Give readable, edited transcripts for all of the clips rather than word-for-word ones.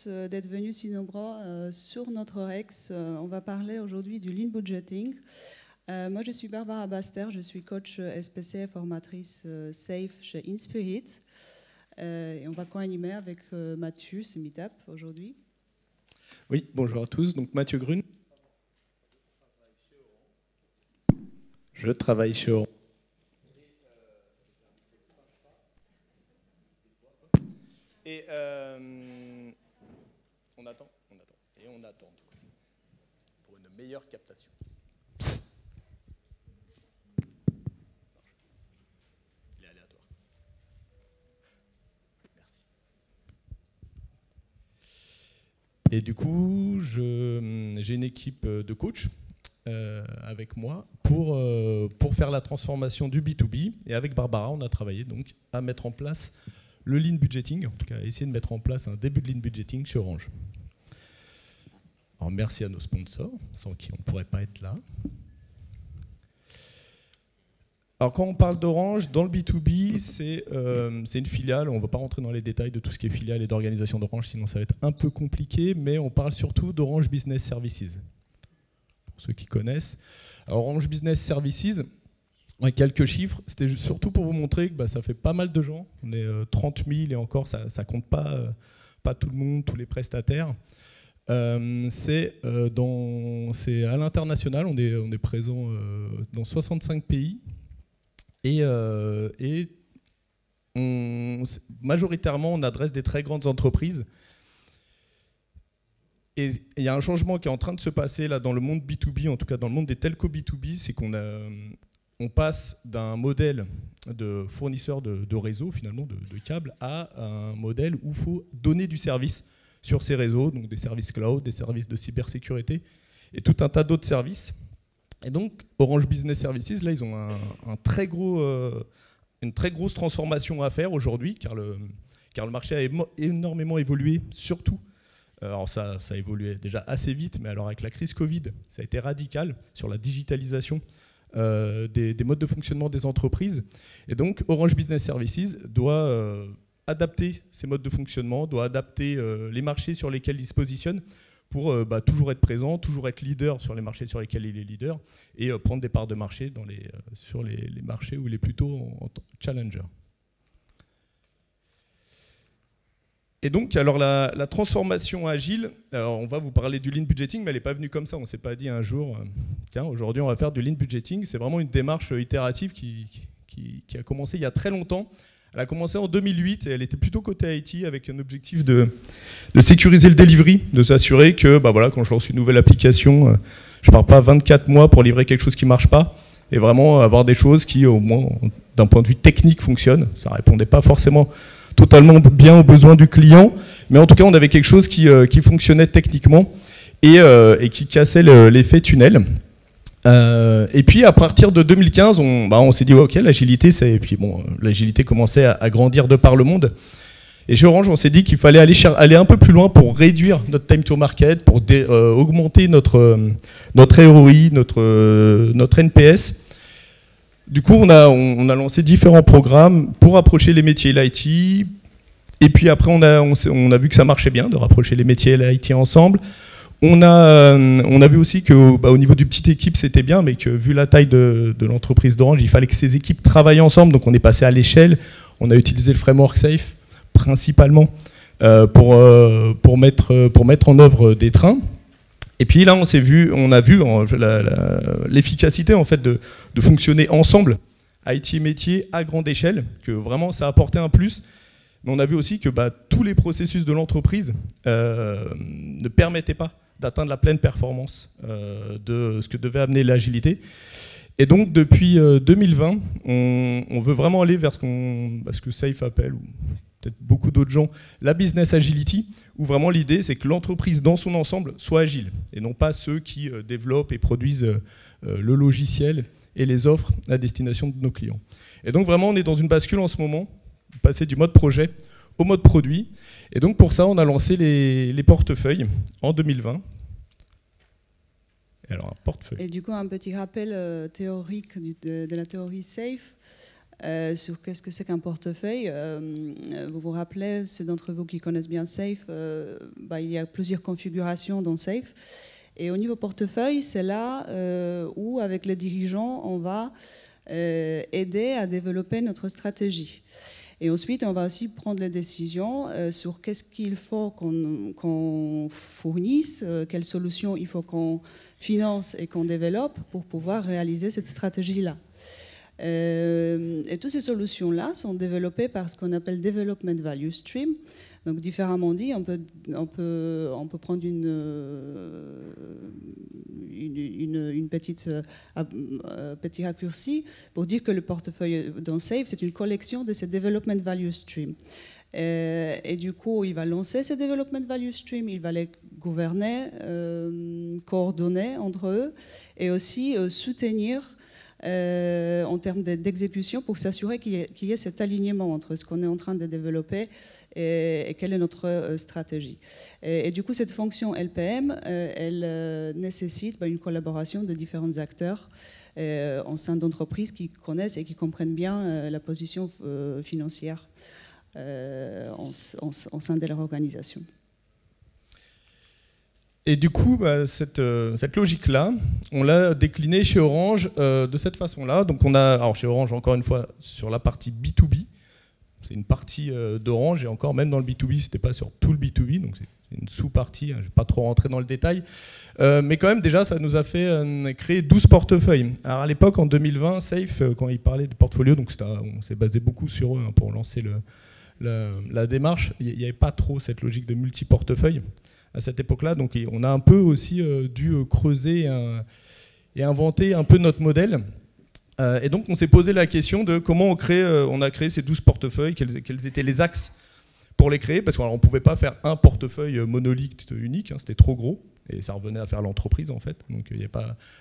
tous d'être venus si nombreux sur notre Rex. On va parler aujourd'hui du Lean Budgeting. Moi, je suis Barbara Baster, je suis coach SPC et formatrice SAFE chez Inspirit. Et on va co-animer avec Mathieu, c'est Meetup aujourd'hui. Oui, bonjour à tous. Donc Mathieu Grune. Je travaille chez Orange. Et on attend. Et on attend pour une meilleure captation. Il est aléatoire. Merci. Et du coup, j'ai une équipe de coachs avec moi pour faire la transformation du B2B. Et avec Barbara, on a travaillé donc à mettre en place le Lean Budgeting, en tout cas essayer de mettre en place un début de Lean Budgeting chez Orange. Alors merci à nos sponsors, sans qui on ne pourrait pas être là. Alors quand on parle d'Orange, dans le B2B, c'est une filiale, on ne va pas rentrer dans les détails de tout ce qui est filiale et d'organisation d'Orange, sinon ça va être un peu compliqué, mais on parle surtout d'Orange Business Services. Pour ceux qui connaissent. Alors Orange Business Services, quelques chiffres, c'était surtout pour vous montrer que ça fait pas mal de gens. On est 30 000 et encore, ça ne compte pas tout le monde, tous les prestataires. C'est à l'international, on est présent dans 65 pays. Et majoritairement, on adresse des très grandes entreprises. Et il y a un changement qui est en train de se passer là, dans le monde B2B, en tout cas dans le monde des telcos B2B, c'est on passe d'un modèle de fournisseur de réseau, finalement, de câbles, à un modèle où il faut donner du service sur ces réseaux, donc des services cloud, des services de cybersécurité et tout un tas d'autres services. Et donc, Orange Business Services, là, ils ont une très grosse transformation à faire aujourd'hui, car le marché a énormément évolué, surtout. Alors ça a évolué déjà assez vite, mais alors avec la crise Covid, ça a été radical sur la digitalisation des modes de fonctionnement des entreprises. Et donc, Orange Business Services doit adapter ses modes de fonctionnement, doit adapter les marchés sur lesquels il se positionne pour toujours être présent, toujours être leader sur les marchés sur lesquels il est leader et prendre des parts de marché sur les marchés où il est plutôt en challenger. Et donc, alors la transformation agile, alors on va vous parler du Lean Budgeting, mais elle n'est pas venue comme ça. On ne s'est pas dit un jour, tiens, aujourd'hui on va faire du Lean Budgeting. C'est vraiment une démarche itérative qui a commencé il y a très longtemps. Elle a commencé en 2008 et elle était plutôt côté IT avec un objectif de sécuriser le delivery, de s'assurer que quand je lance une nouvelle application, je ne pars pas 24 mois pour livrer quelque chose qui ne marche pas et vraiment avoir des choses qui, au moins d'un point de vue technique, fonctionnent. Ça ne répondait pas forcément totalement bien aux besoins du client, mais en tout cas on avait quelque chose qui fonctionnait techniquement et qui cassait l'effet tunnel. Et puis à partir de 2015, on s'est dit ok, l'agilité, l'agilité commençait à grandir de par le monde. Et chez Orange, on s'est dit qu'il fallait aller un peu plus loin pour réduire notre time to market, pour augmenter notre ROI, notre NPS. Du coup, on a lancé différents programmes pour approcher les métiers de l'IT. Et puis après, on a vu que ça marchait bien de rapprocher les métiers de l'IT ensemble. On a vu aussi qu'au niveau du petite équipe, c'était bien, mais que vu la taille de l'entreprise d'Orange, il fallait que ces équipes travaillent ensemble. Donc on est passé à l'échelle. On a utilisé le framework SAFE principalement pour mettre en œuvre des trains. Et puis là, on a vu l'efficacité en fait de fonctionner ensemble, IT et métier à grande échelle, que vraiment ça apportait un plus. Mais on a vu aussi que tous les processus de l'entreprise ne permettaient pas d'atteindre la pleine performance de ce que devait amener l'agilité. Et donc depuis 2020, on veut vraiment aller vers ce que SAFE appelle, ou peut-être beaucoup d'autres gens, la business agility, où vraiment l'idée c'est que l'entreprise dans son ensemble soit agile, et non pas ceux qui développent et produisent le logiciel et les offres à destination de nos clients. Et donc vraiment on est dans une bascule en ce moment, passer du mode projet au mode produit, et donc pour ça on a lancé les portefeuilles en 2020. Et alors un portefeuille. Et du coup un petit rappel théorique de la théorie SAFE. sur qu'est-ce que c'est qu'un portefeuille. Vous vous rappelez, ceux d'entre vous qui connaissent bien Safe, il y a plusieurs configurations dans Safe. Et au niveau portefeuille, c'est là où, avec les dirigeants, on va aider à développer notre stratégie. Et ensuite, on va aussi prendre les décisions sur qu'est-ce qu'il faut qu'on fournisse, quelles solutions il faut qu'on finance et qu'on développe pour pouvoir réaliser cette stratégie-là. Et toutes ces solutions-là sont développées par ce qu'on appelle Development Value Stream. Donc, différemment dit, on peut prendre une petit raccourci pour dire que le portefeuille dans Safe, c'est une collection de ces Development Value Stream. Et du coup, il va lancer ces Development Value Stream, il va les gouverner, coordonner entre eux et aussi soutenir en termes d'exécution pour s'assurer qu'il y ait cet alignement entre ce qu'on est en train de développer et quelle est notre stratégie. Et du coup, cette fonction LPM, elle nécessite une collaboration de différents acteurs en sein d'entreprises qui connaissent et qui comprennent bien la position financière en sein de leur organisation. Et du coup, cette logique-là, on l'a déclinée chez Orange de cette façon-là. Donc on a, alors chez Orange, encore une fois, sur la partie B2B, c'est une partie d'Orange, et encore même dans le B2B, c'était pas sur tout le B2B, donc c'est une sous-partie, je ne vais pas trop rentrer dans le détail. Mais quand même, déjà, ça nous a fait créer 12 portefeuilles. Alors à l'époque, en 2020, Safe, quand il parlait de portfolio, donc on s'est basé beaucoup sur eux pour lancer la démarche, il n'y avait pas trop cette logique de multi-portefeuille à cette époque-là, donc on a un peu aussi dû creuser et inventer un peu notre modèle. Et donc on s'est posé la question de comment on a créé ces 12 portefeuilles, quels étaient les axes pour les créer, parce qu'on ne pouvait pas faire un portefeuille monolithe unique, hein, c'était trop gros, et ça revenait à faire l'entreprise en fait, donc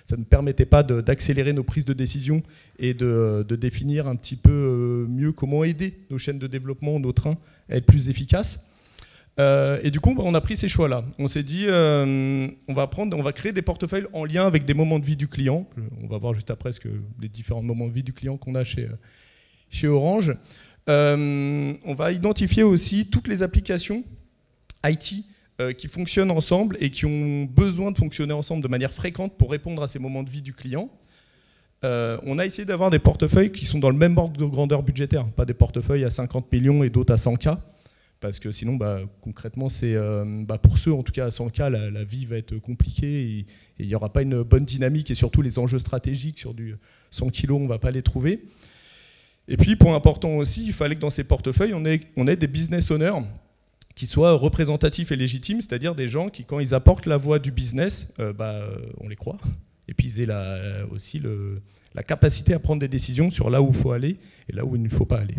ça ne permettait pas d'accélérer nos prises de décision et de définir un petit peu mieux comment aider nos chaînes de développement, nos trains à être plus efficaces. Et du coup, on a pris ces choix-là. On s'est dit, on va créer des portefeuilles en lien avec des moments de vie du client. On va voir juste après les différents moments de vie du client qu'on a chez Orange. On va identifier aussi toutes les applications IT qui fonctionnent ensemble et qui ont besoin de fonctionner ensemble de manière fréquente pour répondre à ces moments de vie du client. On a essayé d'avoir des portefeuilles qui sont dans le même ordre de grandeur budgétaire, pas des portefeuilles à 50 millions et d'autres à 100K. Parce que sinon, concrètement, c'est pour ceux, en tout cas à 100K, la vie va être compliquée et il n'y aura pas une bonne dynamique et surtout les enjeux stratégiques sur du 100 kg, on ne va pas les trouver. Et puis, point important aussi, il fallait que dans ces portefeuilles, on ait des business owners qui soient représentatifs et légitimes, c'est-à-dire des gens qui, quand ils apportent la voix du business, on les croit. Et puis, ils aient aussi la capacité à prendre des décisions sur là où il faut aller et là où il ne faut pas aller.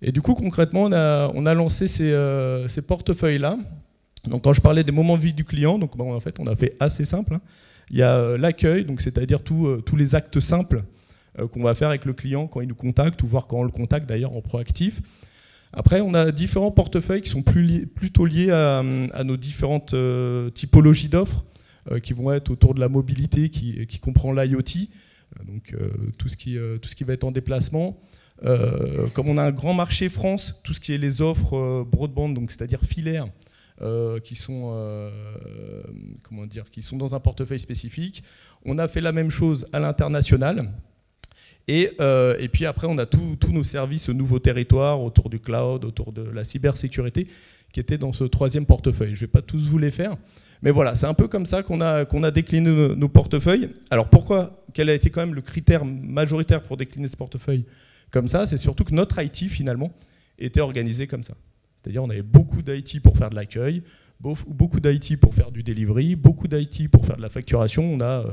Et du coup, concrètement, on a lancé ces portefeuilles-là. Donc, quand je parlais des moments de vie du client, donc, en fait, on a fait assez simple. Hein. Il y a l'accueil, donc c'est-à-dire tous les actes simples qu'on va faire avec le client quand il nous contacte, ou voire quand on le contacte d'ailleurs en proactif. Après, on a différents portefeuilles qui sont plutôt liés à nos différentes typologies d'offres, qui vont être autour de la mobilité, qui comprend l'IoT, donc tout ce qui va être en déplacement. Comme on a un grand marché France, tout ce qui est les offres broadband, donc c'est-à-dire filaires, qui sont dans un portefeuille spécifique. On a fait la même chose à l'international. Et puis après, on a tous nos services nouveaux territoires autour du cloud, autour de la cybersécurité, qui étaient dans ce troisième portefeuille. Je ne vais pas tous vous les faire. Mais voilà, c'est un peu comme ça qu'on a décliné nos portefeuilles. Alors pourquoi, quel a été quand même le critère majoritaire pour décliner ce portefeuille comme ça? C'est surtout que notre IT, finalement, était organisé comme ça. C'est-à-dire on avait beaucoup d'IT pour faire de l'accueil, beaucoup d'IT pour faire du delivery, beaucoup d'IT pour faire de la facturation. On a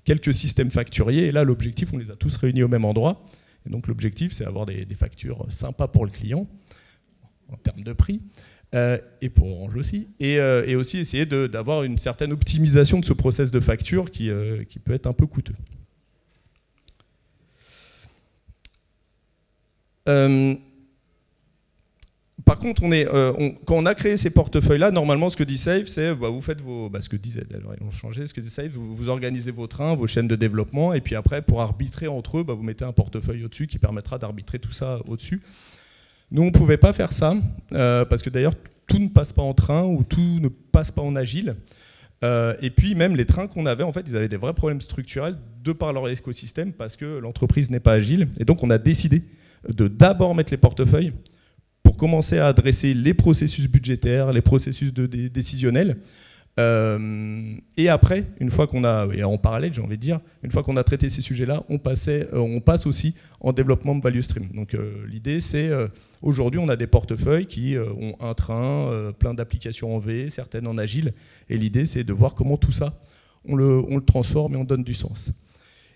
quelques systèmes facturiers, et là, l'objectif, on les a tous réunis au même endroit. Et donc l'objectif, c'est d'avoir des factures sympas pour le client, en termes de prix, et pour Orange aussi, et aussi essayer d'avoir une certaine optimisation de ce process de facture qui peut être un peu coûteux. par contre, quand on a créé ces portefeuilles-là, normalement, ce que dit Safe, c'est vous faites ce que disait, alors ils ont changé, ce que dit Safe, vous organisez vos trains, vos chaînes de développement, et puis après, pour arbitrer entre eux, vous mettez un portefeuille au-dessus qui permettra d'arbitrer tout ça au-dessus. Nous, on ne pouvait pas faire ça, parce que d'ailleurs, tout ne passe pas en train ou tout ne passe pas en agile. Et puis même les trains qu'on avait, en fait, ils avaient des vrais problèmes structurels de par leur écosystème parce que l'entreprise n'est pas agile. Et donc on a décidé de d'abord mettre les portefeuilles pour commencer à adresser les processus budgétaires, les processus décisionnels. Et après, une fois qu'on a, et en parallèle, j'ai envie de dire, une fois qu'on a traité ces sujets-là, on passe aussi en développement de value stream. Donc l'idée, c'est aujourd'hui, on a des portefeuilles qui ont un train, plein d'applications en V, certaines en agile. Et l'idée, c'est de voir comment tout ça, on le transforme et on donne du sens.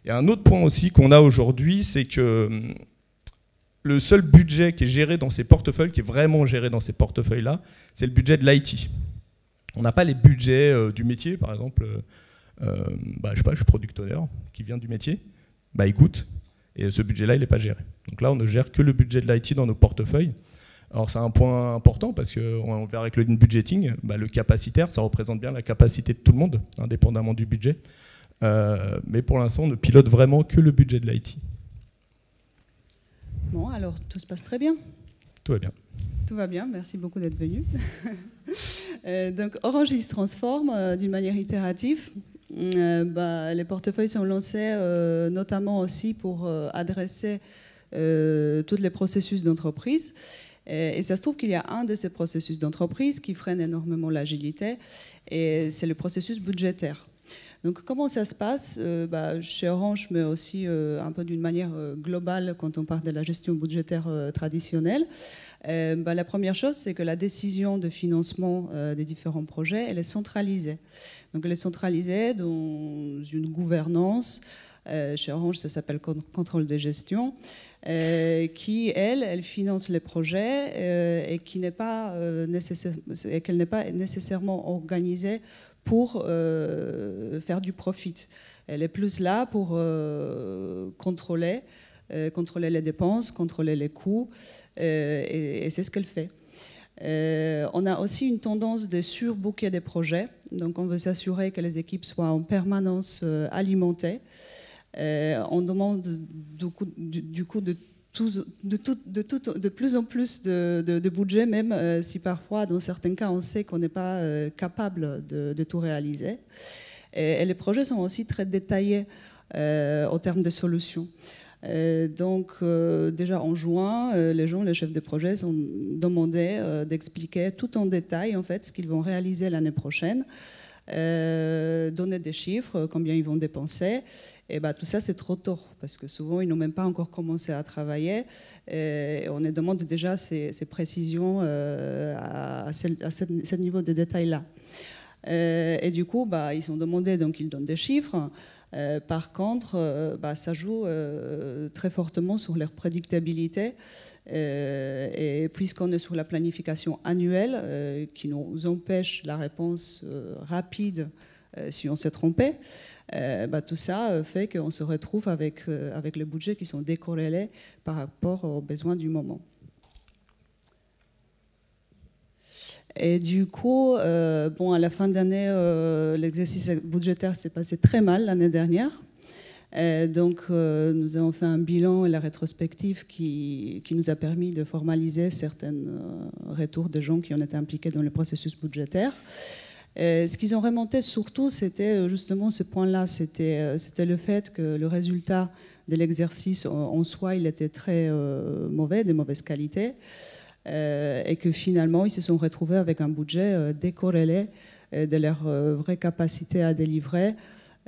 Et un autre point aussi qu'on a aujourd'hui, c'est que le seul budget qui est géré dans ces portefeuilles, qui est vraiment géré dans ces portefeuilles-là, c'est le budget de l'IT. On n'a pas les budgets du métier, par exemple, je sais pas, je suis product owner, qui vient du métier, il coûte, et ce budget-là, il n'est pas géré. Donc là, on ne gère que le budget de l'IT dans nos portefeuilles. Alors c'est un point important, parce qu'on verra avec le lean budgeting, le capacitaire, ça représente bien la capacité de tout le monde, indépendamment du budget. Mais pour l'instant, on ne pilote vraiment que le budget de l'IT. Bon, alors tout se passe très bien. Tout va bien. Tout va bien, merci beaucoup d'être venu. Donc Orange, il se transforme d'une manière itérative. Les portefeuilles sont lancés notamment aussi pour adresser tous les processus d'entreprise. Et ça se trouve qu'il y a un de ces processus d'entreprise qui freine énormément l'agilité, et c'est le processus budgétaire. Donc comment ça se passe chez Orange, mais aussi un peu d'une manière globale quand on parle de la gestion budgétaire traditionnelle. La première chose, c'est que la décision de financement des différents projets, elle est centralisée. Donc elle est centralisée dans une gouvernance. Chez Orange, ça s'appelle contrôle de gestion, qui, elle finance les projets et qu'elle n'est pas nécessairement organisée pour faire du profit. Elle est plus là pour contrôler les dépenses, contrôler les coûts, et c'est ce qu'elle fait. On a aussi une tendance de surbooker des projets, donc on veut s'assurer que les équipes soient en permanence alimentées. On demande du coup de plus en plus de budget, même si parfois, dans certains cas, on sait qu'on n'est pas capable de tout réaliser. Et les projets sont aussi très détaillés en termes de solutions. Donc, déjà en juin, les chefs de projet sont demandés d'expliquer tout en détail en fait, ce qu'ils vont réaliser l'année prochaine, donner des chiffres, combien ils vont dépenser. Et tout ça, c'est trop tôt, parce que souvent, ils n'ont même pas encore commencé à travailler. Et on les demande déjà ces précisions à ce niveau de détail-là. Et du coup, ils sont demandés, donc ils donnent des chiffres. Par contre, ça joue très fortement sur leur prédictabilité. Et puisqu'on est sur la planification annuelle, qui nous empêche la réponse rapide si on s'est trompé, tout ça fait qu'on se retrouve avec les budgets qui sont décorrélés par rapport aux besoins du moment. Et du coup, à la fin d'année, l'exercice budgétaire s'est passé très mal l'année dernière. Donc, nous avons fait un bilan et la rétrospective qui nous a permis de formaliser certains retours des gens qui ont été impliqués dans le processus budgétaire. Ce qu'ils ont remonté surtout, c'était justement ce point-là, c'était le fait que le résultat de l'exercice en soi, il était très mauvais, de mauvaise qualité, et que finalement, ils se sont retrouvés avec un budget décorrélé de leur vraie capacité à délivrer,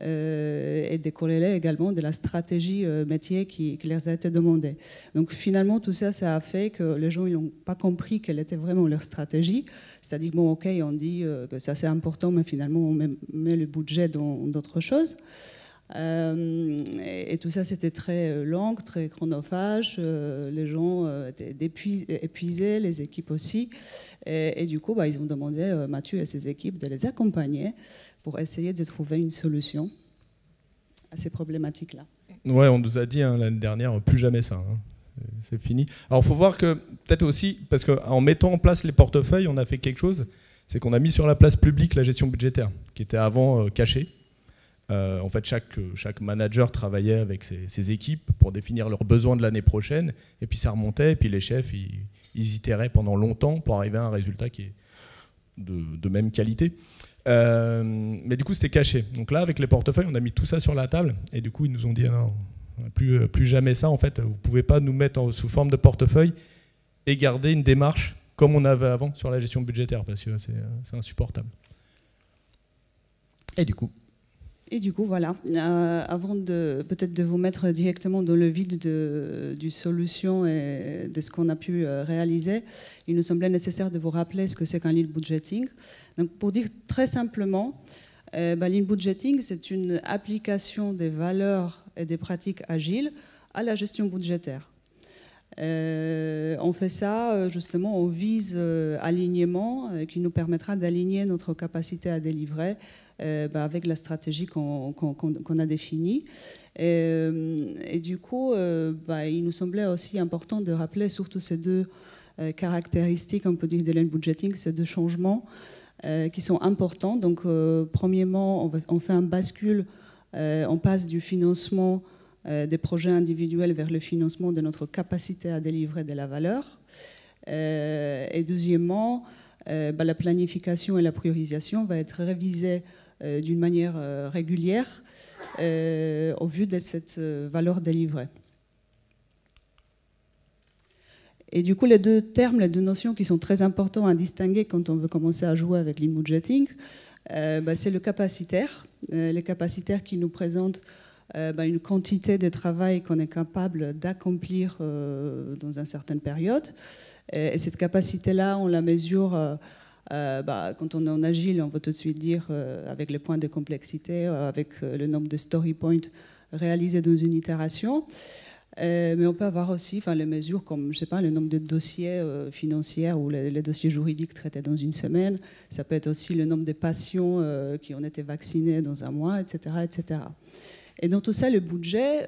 et décorrélé également de la stratégie métier qui leur a été demandée. Donc finalement, tout ça, ça a fait que les gens n'ont pas compris quelle était vraiment leur stratégie. C'est-à-dire, bon, ok, on dit que ça c'est important, mais finalement, on met le budget dans d'autres choses. Et tout ça, c'était très long, très chronophage. Les gens étaient épuisés, les équipes aussi. Et du coup, ils ont demandé Mathieu et ses équipes de les accompagner pour essayer de trouver une solution à ces problématiques-là. Ouais, on nous a dit l'année dernière, plus jamais ça. c'est fini. Alors il faut voir que, peut-être aussi, parce qu'en mettant en place les portefeuilles, on a fait quelque chose, c'est qu'on a mis sur la place publique la gestion budgétaire, qui était avant cachée. En fait, chaque manager travaillait avec ses équipes pour définir leurs besoins de l'année prochaine, et puis ça remontait, et puis les chefs, ils itéraient pendant longtemps pour arriver à un résultat qui est de même qualité. Mais du coup, c'était caché. Donc là, avec les portefeuilles, on a mis tout ça sur la table, et du coup, ils nous ont dit, ah non, plus jamais ça, en fait, vous ne pouvez pas nous mettre sous forme de portefeuille et garder une démarche comme on avait avant sur la gestion budgétaire, parce que c'est insupportable. Et du coup, voilà, avant peut-être de vous mettre directement dans le vide du solution et de ce qu'on a pu réaliser, il nous semblait nécessaire de vous rappeler ce que c'est qu'un lean budgeting. Donc, pour dire très simplement, lean budgeting, c'est une application des valeurs et des pratiques agiles à la gestion budgétaire. On fait ça, justement, on vise alignement qui nous permettra d'aligner notre capacité à délivrer avec la stratégie qu'on a définie. Et du coup, il nous semblait aussi important de rappeler surtout ces deux caractéristiques, on peut dire, de lean budgeting, ces deux changements qui sont importants. Donc, premièrement, on fait un bascule, on passe du financement des projets individuels vers le financement de notre capacité à délivrer de la valeur. Et deuxièmement, la planification et la priorisation va être révisée d'une manière régulière au vu de cette valeur délivrée. Et du coup, les deux termes, les deux notions qui sont très importants à distinguer quand on veut commencer à jouer avec lean budgeting, c'est le capacitaire. Les capacitaires qui nous présentent une quantité de travail qu'on est capable d'accomplir dans une certaine période. Et cette capacité-là, on la mesure quand on est en agile, on va tout de suite dire avec les points de complexité, avec le nombre de story points réalisés dans une itération. Mais on peut avoir aussi les mesures comme, je sais pas, le nombre de dossiers financiers ou les dossiers juridiques traités dans une semaine. Ça peut être aussi le nombre de patients qui ont été vaccinés dans un mois, etc., etc. Et dans tout ça, le budget,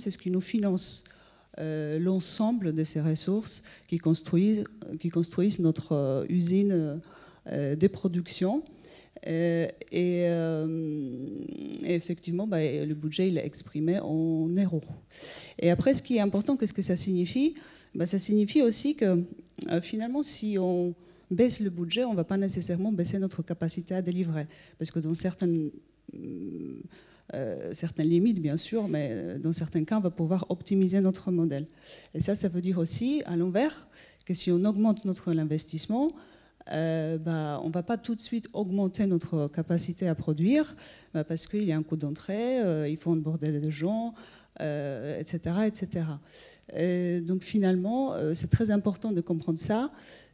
c'est ce qui nous finance l'ensemble de ces ressources qui construisent notre usine de production. Et effectivement, le budget il est exprimé en euros. Et après, ce qui est important, qu'est-ce que ça signifie? Ça signifie aussi que finalement, si on baisse le budget, on ne va pas nécessairement baisser notre capacité à délivrer. Parce que dans certaines limites, bien sûr, mais dans certains cas, on va pouvoir optimiser notre modèle. Et ça veut dire aussi, à l'envers, que si on augmente notre investissement, on ne va pas tout de suite augmenter notre capacité à produire, parce qu'il y a un coût d'entrée, il faut onboarder des gens, etc. etc. Et donc finalement, c'est très important de comprendre ça,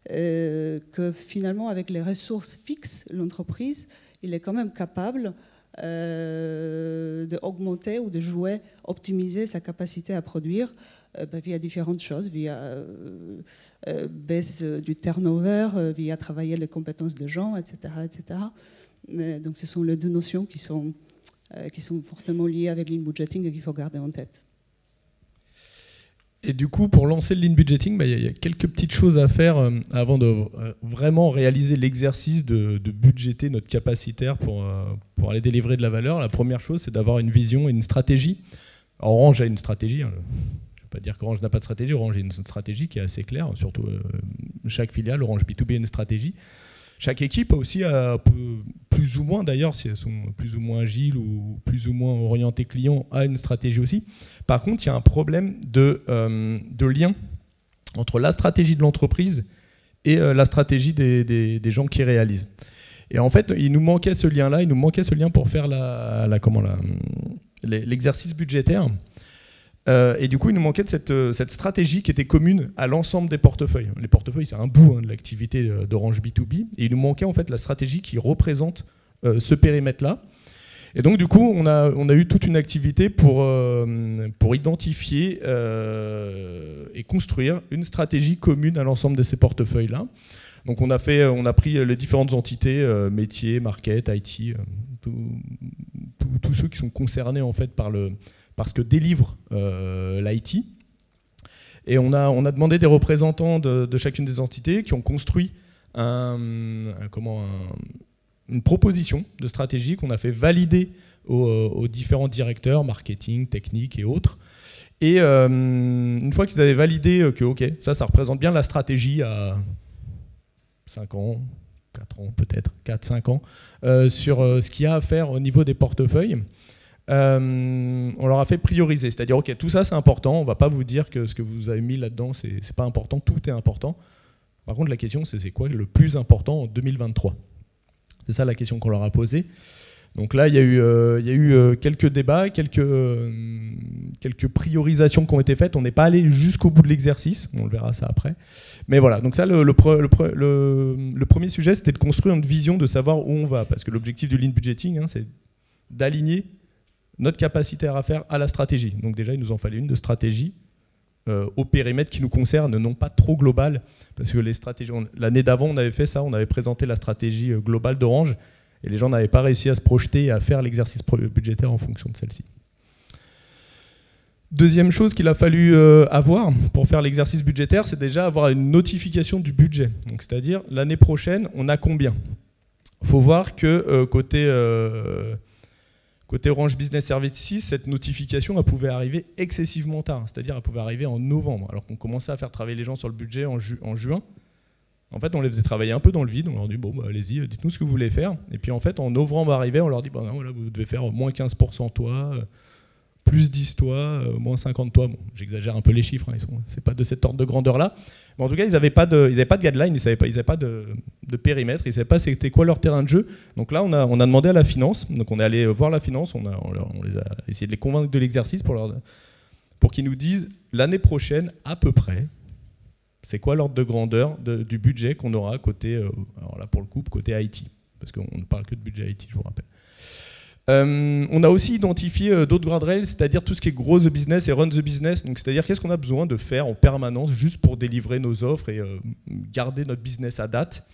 que finalement, avec les ressources fixes, l'entreprise, il est quand même capable d'augmenter ou de jouer, optimiser sa capacité à produire via différentes choses, via baisse du turnover, via travailler les compétences des gens, etc. etc. Donc ce sont les deux notions qui sont fortement liées avec lean budgeting et qu'il faut garder en tête. Et du coup, pour lancer le lean budgeting, il y a quelques petites choses à faire avant de vraiment réaliser l'exercice de budgéter notre capacitaire pour aller délivrer de la valeur. La première chose, c'est d'avoir une vision et une stratégie. Alors, Orange a une stratégie. Je ne vais pas dire qu'Orange n'a pas de stratégie. Orange a une stratégie qui est assez claire. Surtout, chaque filiale, Orange B2B a une stratégie. Chaque équipe aussi a plus ou moins, d'ailleurs, si elles sont plus ou moins agiles ou plus ou moins orientées client, a une stratégie aussi. Par contre, il y a un problème de lien entre la stratégie de l'entreprise et la stratégie des gens qui réalisent. Et en fait, il nous manquait ce lien-là, il nous manquait ce lien pour faire l'exercice budgétaire. Et du coup, il nous manquait de cette stratégie qui était commune à l'ensemble des portefeuilles. Les portefeuilles, c'est un bout de l'activité d'Orange B2B. Et il nous manquait en fait la stratégie qui représente ce périmètre-là. Et donc, du coup, on a eu toute une activité pour identifier et construire une stratégie commune à l'ensemble de ces portefeuilles-là. Donc, on a pris les différentes entités, métiers, market, IT, tous ceux qui sont concernés en fait par ce que délivre l'IT. Et on a demandé des représentants de chacune des entités qui ont construit une proposition de stratégie qu'on a fait valider aux différents directeurs, marketing, technique et autres. Et une fois qu'ils avaient validé que ok, ça représente bien la stratégie à 5 ans, 4 ans peut-être, 4-5 ans, sur ce qu'il y a à faire au niveau des portefeuilles, on leur a fait prioriser. C'est-à-dire, ok, tout ça c'est important, on ne va pas vous dire que ce que vous avez mis là-dedans, c'est pas important, tout est important. Par contre, la question, c'est quoi le plus important en 2023 ? C'est ça la question qu'on leur a posée. Donc là, il y a eu quelques débats, quelques priorisations qui ont été faites. On n'est pas allé jusqu'au bout de l'exercice, on le verra ça après. Mais voilà, donc ça, le premier sujet, c'était de construire une vision, de savoir où on va. Parce que l'objectif du lean budgeting, hein, c'est d'aligner notre capacité à faire à la stratégie. Donc déjà, il nous en fallait une de stratégie au périmètre qui nous concerne, non pas trop global, parce que les stratégies, l'année d'avant, on avait fait ça, on avait présenté la stratégie globale d'Orange, et les gens n'avaient pas réussi à se projeter et à faire l'exercice budgétaire en fonction de celle-ci. Deuxième chose qu'il a fallu avoir pour faire l'exercice budgétaire, c'est déjà avoir une notification du budget. Donc, c'est-à-dire, l'année prochaine, on a combien ? Il faut voir que côté Orange Business Services, cette notification, elle pouvait arriver excessivement tard. C'est-à-dire, elle pouvait arriver en novembre, alors qu'on commençait à faire travailler les gens sur le budget en juin. En fait, on les faisait travailler un peu dans le vide. On leur dit, bon, bah, allez-y, dites-nous ce que vous voulez faire. Et puis, en fait, en novembre arrivait, on leur dit, bah, non, voilà, vous devez faire moins 15% toi, plus 10 toi, moins 50 toi. Bon, j'exagère un peu les chiffres, hein, c'est pas de cet ordre de grandeur-là. Mais en tout cas, ils n'avaient pas de guideline, ils n'avaient pas de périmètre, ils ne savaient pas c'était quoi leur terrain de jeu. Donc là, on a demandé à la finance, donc on est allé voir la finance, on les a essayé de les convaincre de l'exercice pour qu'ils nous disent l'année prochaine, à peu près, c'est quoi l'ordre de grandeur du budget qu'on aura côté, alors là pour le coup, côté IT, parce qu'on ne parle que de budget IT, je vous rappelle. On a aussi identifié d'autres guardrails, c'est-à-dire tout ce qui est grow the business et run the business. Donc, c'est-à-dire qu'est-ce qu'on a besoin de faire en permanence juste pour délivrer nos offres et garder notre business à date.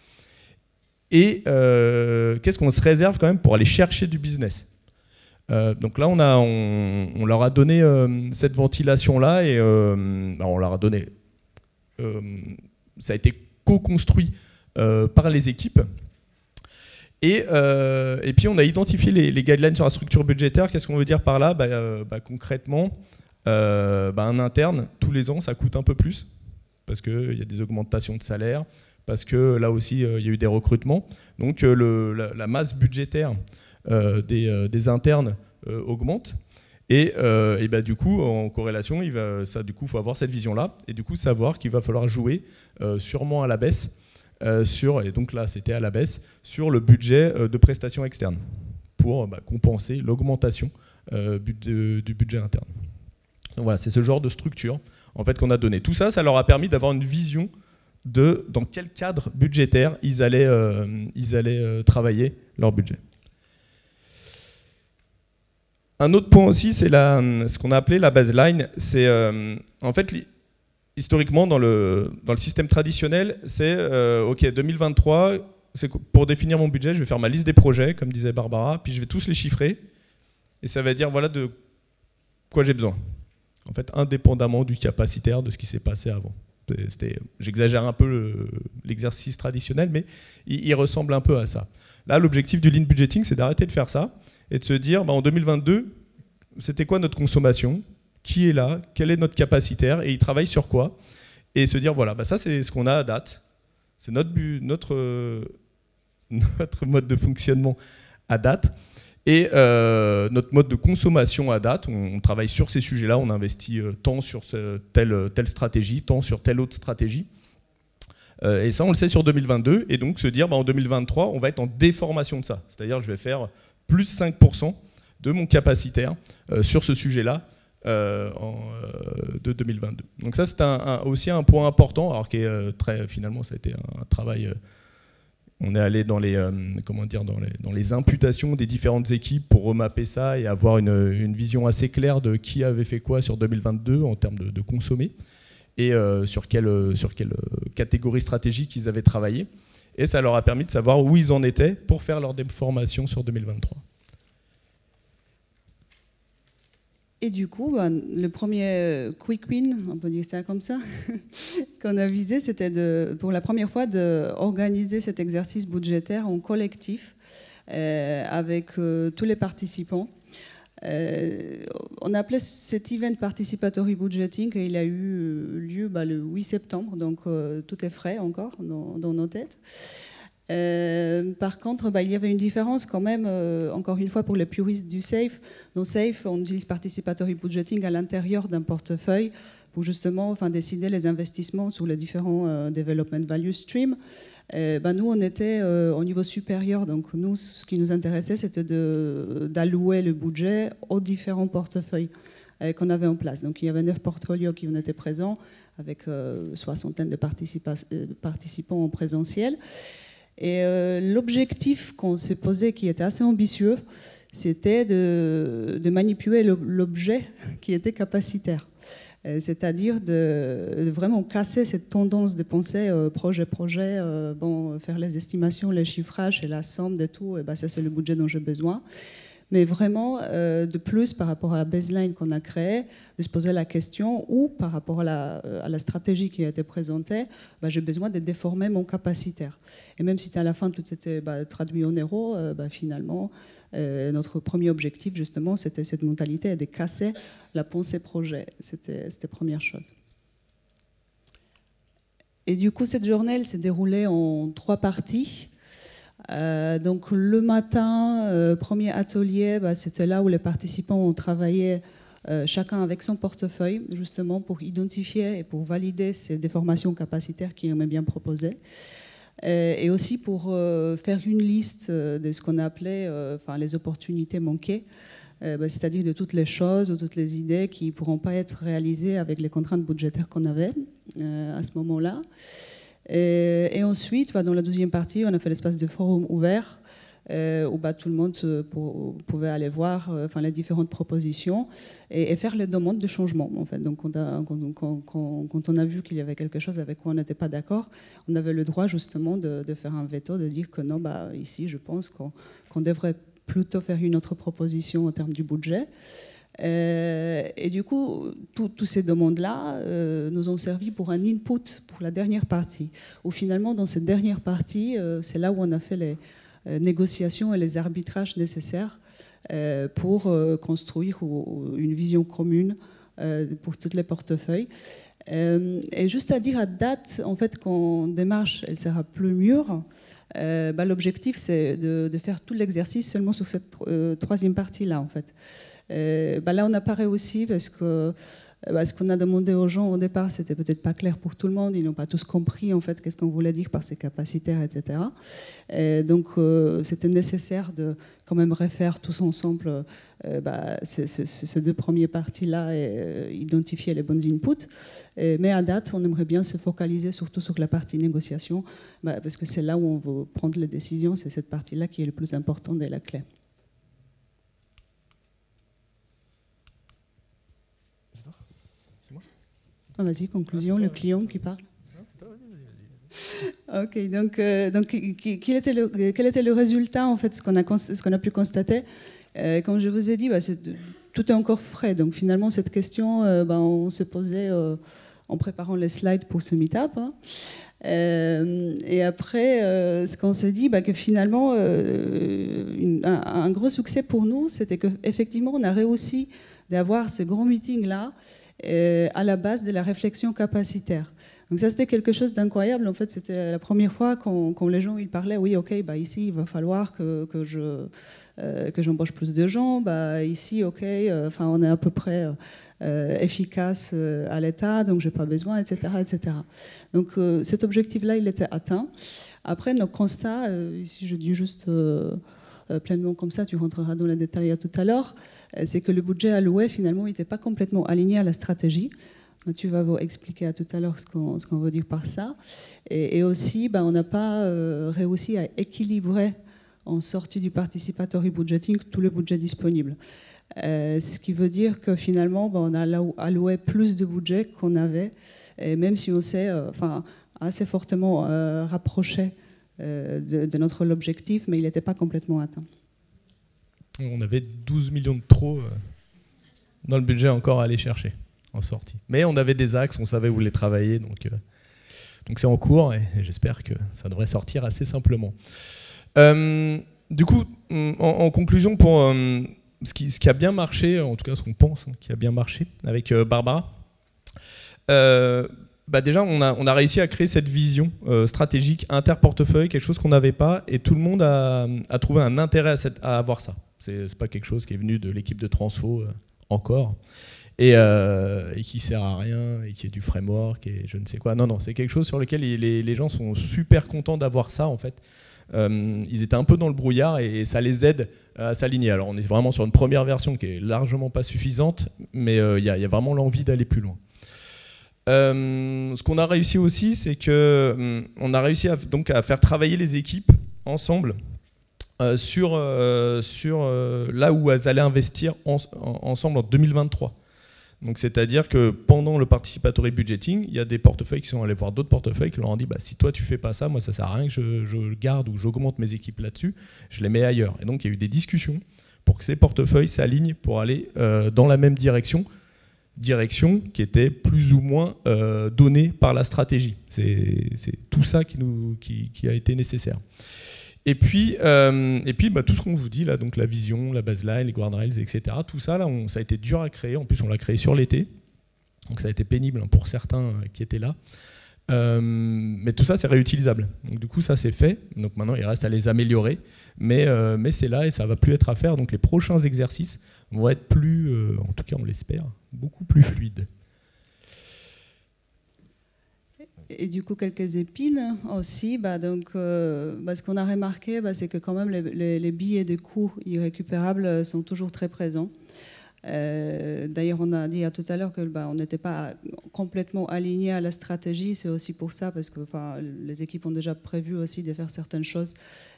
Et qu'est-ce qu'on se réserve quand même pour aller chercher du business. Donc là, on leur a donné cette ventilation-là et on leur a donné. Ça a été co-construit par les équipes. Et puis on a identifié les guidelines sur la structure budgétaire. Qu'est-ce qu'on veut dire par là ? Concrètement, un interne, tous les ans, ça coûte un peu plus, parce qu'il y a des augmentations de salaire, parce que là aussi, il y a eu des recrutements. Donc la masse budgétaire des internes augmente. Et du coup, en corrélation, il faut avoir cette vision-là, et du coup, savoir qu'il va falloir jouer sûrement à la baisse, et donc là c'était à la baisse, sur le budget de prestations externes pour compenser l'augmentation du budget interne. Donc voilà, c'est ce genre de structure en fait, qu'on a donné. Tout ça, ça leur a permis d'avoir une vision de dans quel cadre budgétaire ils allaient travailler leur budget. Un autre point aussi, c'est ce qu'on a appelé la baseline. C'est en fait historiquement, dans le système traditionnel, c'est OK, 2023, pour définir mon budget, je vais faire ma liste des projets, comme disait Barbara, puis je vais tous les chiffrer, et ça va dire voilà de quoi j'ai besoin. En fait, indépendamment du capacitaire, de ce qui s'est passé avant. J'exagère un peu l'exercice traditionnel, mais il ressemble un peu à ça. Là, l'objectif du lean budgeting, c'est d'arrêter de faire ça, et de se dire, en 2022, c'était quoi notre consommation ? Qui est là, quel est notre capacitaire et il travaille sur quoi, et se dire voilà, ça c'est ce qu'on a à date, c'est notre mode de fonctionnement à date et notre mode de consommation à date. On travaille sur ces sujets-là, on investit tant sur telle stratégie, tant sur telle autre stratégie, et ça on le sait sur 2022, et donc se dire en 2023 on va être en déformation de ça, c'est-à-dire je vais faire plus 5% de mon capacitaire sur ce sujet-là de 2022. Donc ça, c'est aussi un point important, alors qui est finalement, ça a été un travail. On est allé dans les imputations des différentes équipes pour remapper ça et avoir une vision assez claire de qui avait fait quoi sur 2022 en termes de consommer et sur quelle catégorie stratégique ils avaient travaillé. Et ça leur a permis de savoir où ils en étaient pour faire leur déformation sur 2023. Et du coup, le premier quick win, on peut dire ça comme ça, qu'on a visé, c'était pour la première fois d'organiser cet exercice budgétaire en collectif avec tous les participants. On appelait cet event Participatory Budgeting et il a eu lieu le 8 septembre, donc tout est frais encore dans nos têtes. Par contre, il y avait une différence quand même, encore une fois pour les puristes du SAFE. Dans SAFE, on utilise Participatory Budgeting à l'intérieur d'un portefeuille pour justement décider les investissements sur les différents Development Value Streams. Nous, on était au niveau supérieur, donc nous, ce qui nous intéressait, c'était d'allouer le budget aux différents portefeuilles qu'on avait en place. Donc il y avait 9 portfolios qui en étaient présents, avec soixantaine de participants en présentiel. Et l'objectif qu'on s'est posé, qui était assez ambitieux, c'était de manipuler l'objet qui était capacitaire. C'est-à-dire de vraiment casser cette tendance de penser projet, faire les estimations, les chiffrages et la somme de tout, et ça c'est le budget dont j'ai besoin. Mais vraiment, de plus, par rapport à la baseline qu'on a créée, de se poser la question, ou par rapport à la stratégie qui a été présentée, j'ai besoin de déformer mon capacitaire. Et même si à la fin tout était traduit en euros, finalement, notre premier objectif, justement, c'était cette mentalité de casser la pensée projet. C'était la première chose. Et du coup, cette journée, elle s'est déroulée en 3 parties. Donc le matin, premier atelier, c'était là où les participants ont travaillé chacun avec son portefeuille, justement pour identifier et pour valider ces déformations capacitaires qu'ils aimaient bien proposer. Et aussi pour faire une liste de ce qu'on appelait les opportunités manquées, c'est-à-dire de toutes les choses ou toutes les idées qui ne pourront pas être réalisées avec les contraintes budgétaires qu'on avait à ce moment-là. Et ensuite, dans la deuxième partie, on a fait l'espace de forum ouvert où tout le monde pouvait aller voir les différentes propositions et faire les demandes de changement. En fait. Donc, quand on a vu qu'il y avait quelque chose avec quoi on n'était pas d'accord, on avait le droit justement de faire un veto, de dire que non, ici, je pense qu'on devrait plutôt faire une autre proposition en termes du budget. Et du coup, toutes ces demandes-là nous ont servi pour un input pour la dernière partie. Où finalement, dans cette dernière partie, c'est là où on a fait les négociations et les arbitrages nécessaires pour construire une vision commune pour tous les portefeuilles. Et juste à dire à date, en fait, quand démarche, elle sera plus mûre. L'objectif, c'est de faire tout l'exercice seulement sur cette troisième partie-là, en fait. Là, on apparaît aussi parce que ce qu'on a demandé aux gens au départ, c'était peut-être pas clair pour tout le monde. Ils n'ont pas tous compris en fait qu'est-ce qu'on voulait dire par ces capacitaires, etc. Et donc, c'était nécessaire de quand même refaire tous ensemble ces 2 premières parties-là et identifier les bons inputs. Mais à date, on aimerait bien se focaliser surtout sur la partie négociation, parce que c'est là où on veut prendre les décisions. C'est cette partie-là qui est le plus importante et la clé. Vas-y, conclusion, le client qui parle. Non, c'est toi, vas-y. Ok, donc quel était le résultat, en fait, ce qu'on a pu constater. Comme je vous ai dit, tout est encore frais. Donc finalement, cette question, on se posait en préparant les slides pour ce meet-up. Hein. Et après, ce qu'on s'est dit, que finalement, un gros succès pour nous, c'était qu'effectivement, on a réussi d'avoir ce grand meeting-là à la base de la réflexion capacitaire. Donc ça, c'était quelque chose d'incroyable. En fait, c'était la première fois quand les gens ils parlaient, oui, ok, ici, il va falloir que j'embauche plus de gens. Ici, ok, on est à peu près efficace à l'État, donc j'ai pas besoin, etc., etc. Donc cet objectif-là, il était atteint. Après, nos constats, ici, je dis juste pleinement comme ça, tu rentreras dans les détails tout à l'heure, c'est que le budget alloué, finalement, n'était pas complètement aligné à la stratégie. Tu vas vous expliquer tout à l'heure ce qu'on veut dire par ça. Et aussi, on n'a pas réussi à équilibrer en sortie du participatory budgeting tous les budgets disponibles. Ce qui veut dire que finalement, on a alloué plus de budget qu'on avait, et même si on s'est assez fortement rapproché de notre objectif, mais il n'était pas complètement atteint. On avait 12 millions de trop. dans le budget encore à aller chercher en sortie. Mais on avait des axes, on savait où les travailler, donc c'est en cours et j'espère que ça devrait sortir assez simplement. Du coup, en conclusion, pour ce qui a bien marché, en tout cas ce qu'on pense qui a bien marché avec Barbara, déjà on a réussi à créer cette vision stratégique inter-portefeuille, quelque chose qu'on n'avait pas, et tout le monde a trouvé un intérêt à avoir ça. C'est pas quelque chose qui est venu de l'équipe de transfo encore, et qui sert à rien, et qui est du framework, et je ne sais quoi. Non, c'est quelque chose sur lequel les gens sont super contents d'avoir ça, en fait. Ils étaient un peu dans le brouillard, et ça les aide à s'aligner. Alors on est vraiment sur une première version qui est largement pas suffisante, mais il y a vraiment l'envie d'aller plus loin. Ce qu'on a réussi aussi, c'est qu'on a réussi à faire travailler les équipes ensemble sur là où elles allaient investir ensemble en 2023. Donc c'est-à-dire que pendant le participatory budgeting, il y a des portefeuilles qui sont allés voir d'autres portefeuilles qui leur ont dit si toi tu fais pas ça, moi ça sert à rien que je garde ou j'augmente mes équipes là-dessus, je les mets ailleurs. Et donc il y a eu des discussions pour que ces portefeuilles s'alignent pour aller dans la même direction qui était plus ou moins donnée par la stratégie. C'est tout ça qui a été nécessaire. Et puis tout ce qu'on vous dit là, donc la vision, la baseline, les guardrails, etc. Tout ça là, ça a été dur à créer. En plus, on l'a créé sur l'été, donc ça a été pénible pour certains qui étaient là. Mais tout ça, c'est réutilisable. Donc du coup, ça c'est fait. Donc maintenant, il reste à les améliorer, mais c'est là et ça va plus être à faire. Donc les prochains exercices vont être plus, en tout cas, on l'espère, beaucoup plus fluides. Et du coup, quelques épines aussi. Ce qu'on a remarqué, c'est que quand même les billets de coûts irrécupérables sont toujours très présents. D'ailleurs, on a dit tout à l'heure qu'on n'était pas complètement aligné à la stratégie. C'est aussi pour ça, parce que les équipes ont déjà prévu aussi de faire certaines choses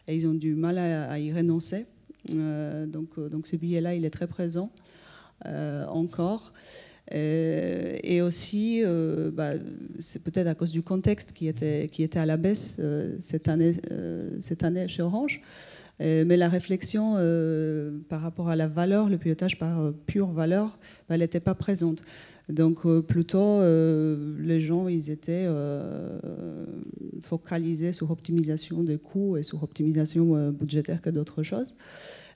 et ils ont du mal à y renoncer. Donc ce billet-là, il est très présent encore. Et aussi, c'est peut-être à cause du contexte qui était à la baisse cette année chez Orange. Mais la réflexion par rapport à la valeur, le pilotage par pure valeur, elle n'était pas présente. Donc plutôt, les gens, ils étaient focalisés sur optimisation des coûts et sur optimisation budgétaire que d'autres choses.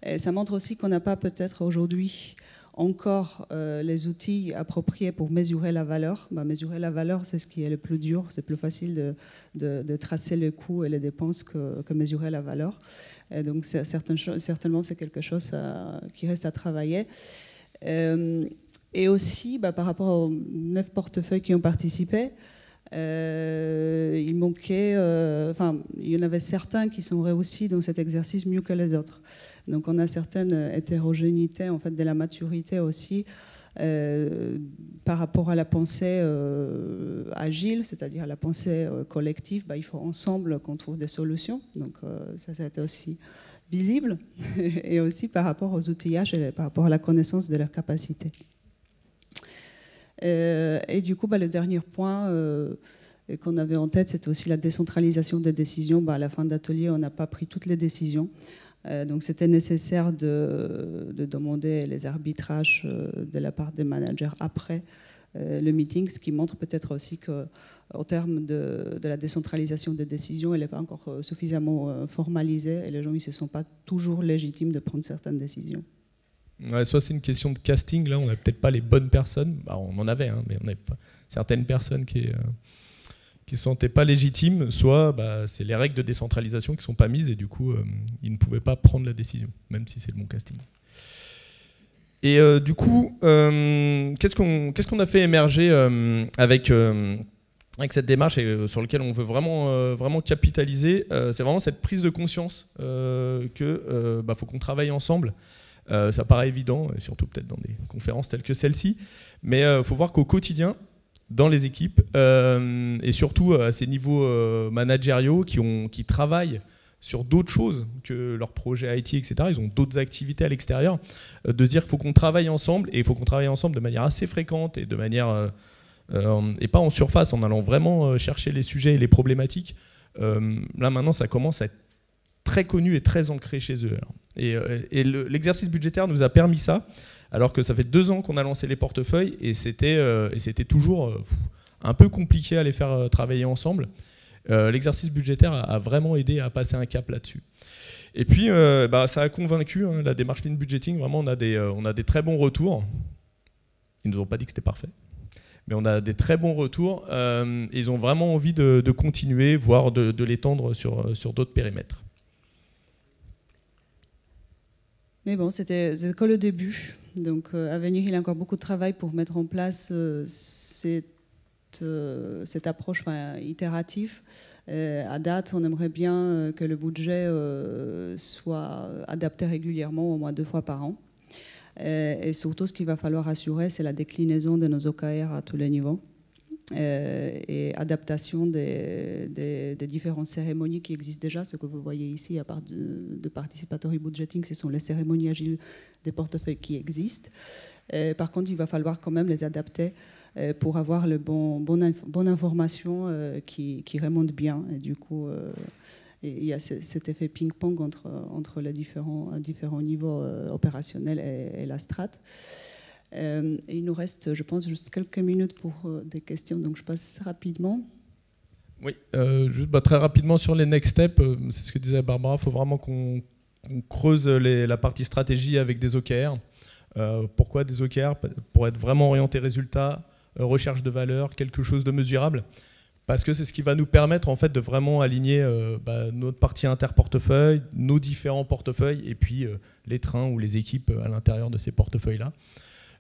Et ça montre aussi qu'on n'a pas peut-être aujourd'hui encore les outils appropriés pour mesurer la valeur. Mesurer la valeur, c'est ce qui est le plus dur. C'est plus facile de tracer les coûts et les dépenses que mesurer la valeur. Et donc, certainement, c'est quelque chose qui reste à travailler. Et aussi, par rapport aux 9 portefeuilles qui ont participé, il manquait, il y en avait certains qui sont réussis dans cet exercice mieux que les autres. Donc on a certaines hétérogénéités en fait, de la maturité aussi par rapport à la pensée agile, c'est-à-dire à la pensée collective. Il faut ensemble qu'on trouve des solutions. Donc ça a été aussi visible. Et aussi par rapport aux outillages et par rapport à la connaissance de leurs capacités. Et du coup, le dernier point qu'on avait en tête, c'était aussi la décentralisation des décisions. À la fin de l'atelier, on n'a pas pris toutes les décisions. Donc c'était nécessaire de demander les arbitrages de la part des managers après le meeting, ce qui montre peut-être aussi qu'au terme de la décentralisation des décisions, elle n'est pas encore suffisamment formalisée et les gens ne se sentent pas toujours légitimes de prendre certaines décisions. Ouais, soit c'est une question de casting, là on n'a peut-être pas les bonnes personnes, on en avait, mais on n'avait pas certaines personnes qui ne se sentaient pas légitimes, soit c'est les règles de décentralisation qui ne sont pas mises et du coup ils ne pouvaient pas prendre la décision, même si c'est le bon casting. Et du coup, qu'est-ce qu'on a fait émerger avec cette démarche et sur laquelle on veut vraiment capitaliser, c'est vraiment cette prise de conscience que faut qu'on travaille ensemble. Ça paraît évident, et surtout peut-être dans des conférences telles que celle-ci, mais il faut voir qu'au quotidien, dans les équipes, et surtout à ces niveaux managériaux qui travaillent sur d'autres choses que leur projet IT, etc., ils ont d'autres activités à l'extérieur, de se dire qu'il faut qu'on travaille ensemble, et il faut qu'on travaille ensemble de manière assez fréquente, et de manière et pas en surface, en allant vraiment chercher les sujets et les problématiques. Là maintenant, ça commence à être très connu et très ancré chez eux. Et l'exercice budgétaire nous a permis ça, alors que ça fait 2 ans qu'on a lancé les portefeuilles et c'était toujours un peu compliqué à les faire travailler ensemble. L'exercice budgétaire a vraiment aidé à passer un cap là-dessus. Et puis, ça a convaincu, hein, la démarche Lean Budgeting. Vraiment, on a des très bons retours. Ils ne nous ont pas dit que c'était parfait, mais on a des très bons retours. Ils ont vraiment envie de continuer, voire de l'étendre sur d'autres périmètres. Mais bon, c'était que le début. Donc, à venir, il y a encore beaucoup de travail pour mettre en place cette approche itérative. À date, on aimerait bien que le budget soit adapté régulièrement, au moins 2 fois par an. Et surtout, ce qu'il va falloir assurer, c'est la déclinaison de nos OKR à tous les niveaux et adaptation des différentes cérémonies qui existent déjà. Ce que vous voyez ici, à part de participatory budgeting, ce sont les cérémonies agiles des portefeuilles qui existent. Par contre, il va falloir quand même les adapter pour avoir le bonne information qui remonte bien. Et du coup, il y a cet effet ping-pong entre les différents niveaux opérationnels et la strate. Il nous reste, je pense, juste quelques minutes pour des questions, donc je passe rapidement. Oui, juste très rapidement sur les next steps, c'est ce que disait Barbara, il faut vraiment qu'on creuse la partie stratégie avec des OKR. Pourquoi des OKR? Pour être vraiment orienté résultat, recherche de valeur, quelque chose de mesurable. Parce que c'est ce qui va nous permettre en fait, de vraiment aligner notre partie interportefeuille, nos différents portefeuilles, et puis les trains ou les équipes à l'intérieur de ces portefeuilles-là.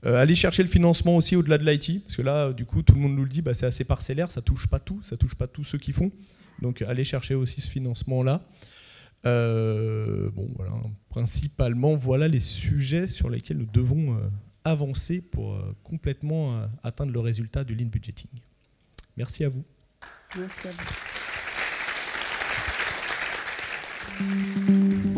Aller chercher le financement aussi au-delà de l'IT, parce que là, du coup, tout le monde nous le dit, c'est assez parcellaire, ça ne touche pas tout, ça ne touche pas tous ceux qui font. Donc, aller chercher aussi ce financement-là. Voilà, principalement, voilà les sujets sur lesquels nous devons avancer pour complètement atteindre le résultat du Lean Budgeting. Merci à vous. Merci à vous.